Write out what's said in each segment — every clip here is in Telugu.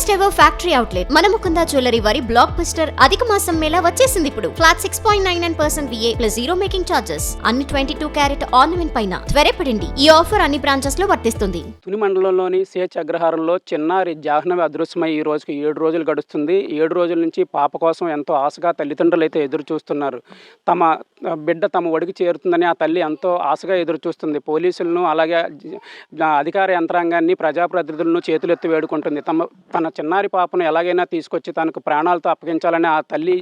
First ever factory outlet Manamukunda jewellery వారి బ్లాక్ బస్టర్ అధిక మాసం మేళా వచ్చేసింది ఇప్పుడు. Flat 6.99% VA plus zero making charges అన్ని 22 క్యారెట్ ఆర్నమెంట్ పైన త్వరపడండి. ఈ ఆఫర్ అన్ని బ్రాంచెస్ లో వర్తిస్తుంది. తుని మండలంలోని సేచ్ అగ్రహారంలో చిన్నారి జాహ్నవి అదృశ్యమై ఈ రోజుకి 7 రోజులు గడుస్తుంది. 7 రోజుల నుంచి పాప కోసం ఎంతో ఆశగా తల్లిదండ్రులు అయితే ఎదురు చూస్తున్నారు. తమ బిడ్డ తమ ఒడికి చేరుతుందని ఆ తల్లి ఎంతో ఆశగా ఎదురు చూస్తుంది. పోలీసులను అలాగే అధికార యంత్రాంగాన్ని ప్రజాప్రతినిధులను చేతులెత్తి వేడుకుంటుంది. తన చిన్నారి పాపను ఎలాగైనా తీసుకొచ్చి తనకు ప్రాణాలతో అప్పగించాలని ఆ తల్లి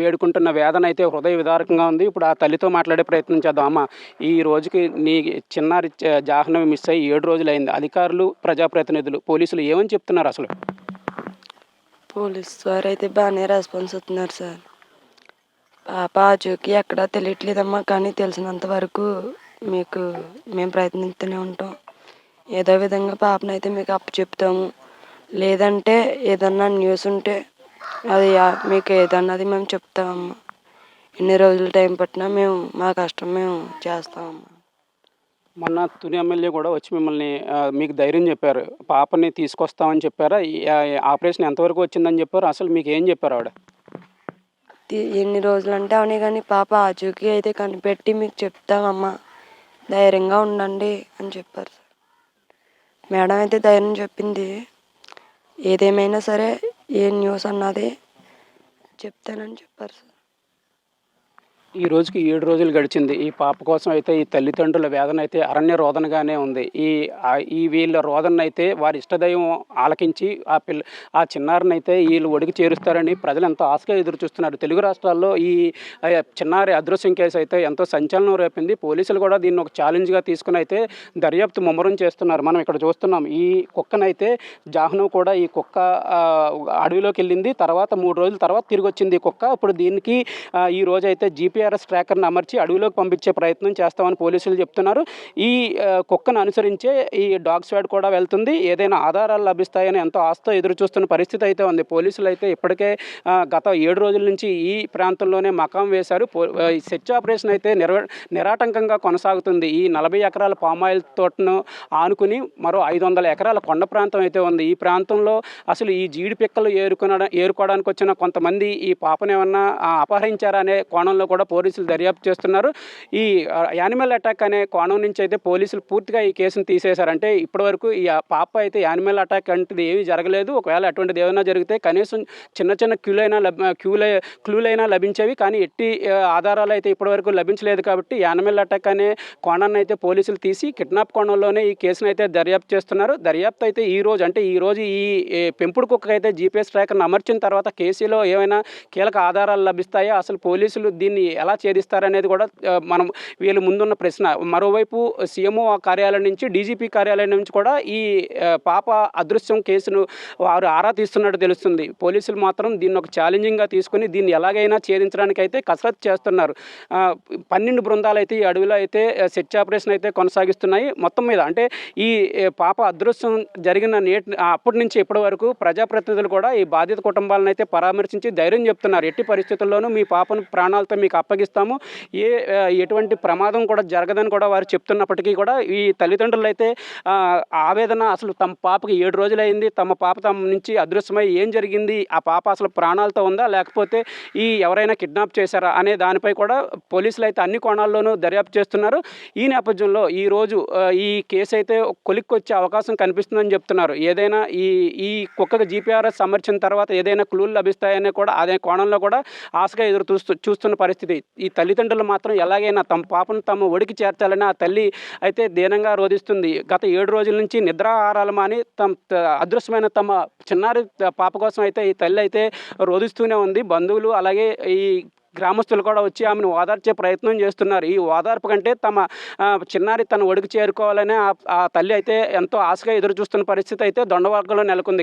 వేడుకుంటున్న వేదన అయితే హృదయ విదారకంగా ఉంది. ఇప్పుడు ఆ తల్లితో మాట్లాడే ప్రయత్నం చేద్దాం. అమ్మ, ఈ రోజుకి నీ చిన్నారి జాహ్నవి మిస్ అయ్యి 7 రోజులు అయింది. అధికారులు, ప్రజాప్రతినిధులు, పోలీసులు ఏమని చెప్తున్నారు అసలు? పోలీస్ వారు అయితే బాగానే రెస్పాన్స్ అవుతున్నారు సార్. పాప ఆచూకీ ఎక్కడా తెలియట్లేదమ్మా, కానీ తెలిసినంత వరకు మేము ప్రయత్నిస్తూనే ఉంటాం. ఏదో విధంగా పాపనైతే మీకు చెప్తాము. లేదంటే ఏదన్నా న్యూస్ ఉంటే అది మీకు ఏదన్నది మేము చెప్తామమ్మా. ఎన్ని రోజులు టైం పట్టినా మా కష్టం మేము చేస్తామమ్మా. మొన్న తుని ఎమ్మెల్యే కూడా వచ్చి మిమ్మల్ని మీకు ధైర్యం చెప్పారు, పాపని తీసుకొస్తామని చెప్పారా? ఆపరేషన్ ఎంతవరకు వచ్చిందని చెప్పారు? అసలు మీకు ఏం చెప్పారు ఆవిడ? ఎన్ని రోజులు అంటే అవునే, కానీ పాప ఆచూకీ అయితే కనిపెట్టి మీకు చెప్తామమ్మా, ధైర్యంగా ఉండండి అని చెప్పారు సార్. మేడం అయితే ధైర్యం చెప్పింది. ఏదేమైనా సరే ఏ న్యూస్ అన్నది చెప్తానని చెప్పారు సార్. ఈ రోజుకి 7 రోజులు గడిచింది. ఈ పాప కోసం అయితే ఈ తల్లిదండ్రుల వేదన అయితే అరణ్య రోదనగానే ఉంది. ఈ వీళ్ళ రోదన అయితే వారి ఇష్టదైవం ఆలకించి ఆ చిన్నారిని అయితే వీళ్ళు ఒడికి చేరుస్తారని ప్రజలు ఎంతో ఆశగా ఎదురు చూస్తున్నారు. తెలుగు రాష్ట్రాల్లో ఈ చిన్నారి అదృశ్యం కేసు అయితే ఎంతో సంచలనం రేపింది. పోలీసులు కూడా దీన్ని ఒక ఛాలెంజ్గా తీసుకుని అయితే దర్యాప్తు ముమ్మరం చేస్తున్నారు. మనం ఇక్కడ చూస్తున్నాం. ఈ కుక్కనైతే జాహ్నవ్ కూడా ఈ కుక్క అడవిలోకి వెళ్ళింది. తర్వాత 3 రోజుల తర్వాత తిరిగి వచ్చింది ఈ కుక్క. ఇప్పుడు దీనికి ఈ రోజు అయితే జీపీఆర్ఎస్ ట్రాకర్ని అమర్చి అడవిలోకి పంపించే ప్రయత్నం చేస్తామని పోలీసులు చెప్తున్నారు. ఈ కుక్కను అనుసరించే ఈ డాగ్ స్క్వాడ్ కూడా వెళ్తుంది. ఏదైనా ఆధారాలు లభిస్తాయని ఎంతో ఆశతో ఎదురు చూస్తున్న పరిస్థితి అయితే ఉంది. పోలీసులు అయితే ఇప్పటికే గత 7 రోజుల నుంచి ఈ ప్రాంతంలోనే మకాం వేశారు. సెర్చ్ ఆపరేషన్ అయితే నిరాటంకంగా కొనసాగుతుంది. ఈ 40 ఎకరాల పామాయిల్ తోటను ఆనుకుని మరో 500 ఎకరాల కొండ ప్రాంతం అయితే ఉంది. ఈ ప్రాంతంలో అసలు ఈ జీడి పిక్కలు ఏరుకోవడానికి వచ్చిన కొంతమంది ఈ పాపను ఏమన్నా అపహరించారా అనే కోణంలో కూడా పోలీసులు దర్యాప్తు చేస్తున్నారు. ఈ యానిమల్ అటాక్ అనే కోణం నుంచి అయితే పోలీసులు పూర్తిగా ఈ కేసును తీసేశారంటే ఇప్పటివరకు ఈ పాప అయితే యానిమల్ అటాక్ అంటే ఏమీ జరగలేదు. ఒకవేళ అటువంటిది ఏమైనా జరిగితే కనీసం చిన్న క్లూలైనా లభించేవి, కానీ ఎట్టి ఆధారాలు అయితే ఇప్పటివరకు లభించలేదు. కాబట్టి యానిమల్ అటాక్ అనే కోణాన్ని అయితే పోలీసులు తీసి కిడ్నాప్ కోణంలోనే ఈ కేసును అయితే దర్యాప్తు చేస్తున్నారు. దర్యాప్తు అయితే ఈ రోజు ఈ పెంపుడు కుక్క అయితే జీపీఎస్ ట్రాకర్ను అమర్చిన తర్వాత కేసులో ఏమైనా కీలక ఆధారాలు లభిస్తాయా, అసలు పోలీసులు దీన్ని ఎలా ఛేదిస్తారనేది కూడా మనం వీళ్ళు ముందున్న ప్రశ్న. మరోవైపు సీఎంఓ కార్యాలయం నుంచి, డీజీపీ కార్యాలయం నుంచి కూడా ఈ పాప అదృశ్యం కేసును వారు ఆరా తీస్తున్నట్టు తెలుస్తుంది. పోలీసులు మాత్రం దీన్ని ఒక ఛాలెంజింగ్గా తీసుకుని దీన్ని ఎలాగైనా ఛేదించడానికి అయితే కసరత్తు చేస్తున్నారు. 12 బృందాలు అయితే ఈ అడవిలో అయితే సెర్చ్ ఆపరేషన్ అయితే కొనసాగిస్తున్నాయి. మొత్తం మీద అంటే ఈ పాప అదృశ్యం జరిగిన అప్పటి నుంచి ఇప్పటి వరకు ప్రజాప్రతినిధులు కూడా ఈ బాధిత కుటుంబాలను అయితే పరామర్శించి ధైర్యం చెప్తున్నారు. ఎట్టి పరిస్థితుల్లోనూ మీ పాపను ప్రాణాలతో మీకు అప్పగిస్తాము, ఎటువంటి ప్రమాదం కూడా జరగదని కూడా వారు చెప్తున్నప్పటికీ కూడా ఈ తల్లిదండ్రులు అయితే ఆవేదన, అసలు తమ పాపకి 7 రోజులు అయింది, తమ పాప తమ నుంచి అదృశ్యమై ఏం జరిగింది, ఆ పాప అసలు ప్రాణాలతో ఉందా లేకపోతే ఎవరైనా కిడ్నాప్ చేశారా అనే దానిపై కూడా పోలీసులు అయితే అన్ని కోణాల్లోనూ దర్యాప్తు చేస్తున్నారు. ఈ నేపథ్యంలో ఈరోజు ఈ కేసు అయితే కొలిక్కొచ్చే అవకాశం కనిపిస్తుందని చెప్తున్నారు. ఏదైనా ఈ కుక్కకు జీపీఆర్ఎస్ అమర్చిన తర్వాత ఏదైనా క్లూలు లభిస్తాయనే కూడా అదే కోణంలో కూడా ఆశగా ఎదురు చూస్తున్న పరిస్థితి. ఈ తల్లిదండ్రులు మాత్రం ఎలాగైనా తమ పాపను తమ ఒడికి చేర్చాలని ఆ తల్లి అయితే దీనంగా రోధిస్తుంది. గత 7 రోజుల నుంచి నిద్రాహారాలు మాని అదృశ్యమైన తమ చిన్నారి పాప కోసం అయితే ఈ తల్లి అయితే రోధిస్తూనే ఉంది. బంధువులు అలాగే ఈ గ్రామస్తులు కూడా వచ్చి ఆమెను ఓదార్చే ప్రయత్నం చేస్తున్నారు. ఈ ఓదార్పు కంటే తమ చిన్నారి తన ఒడికి చేరుకోవాలని ఆ తల్లి అయితే ఎంతో ఆశగా ఎదురు చూస్తున్న పరిస్థితి అయితే దొండవార్గంలో నెలకొంది.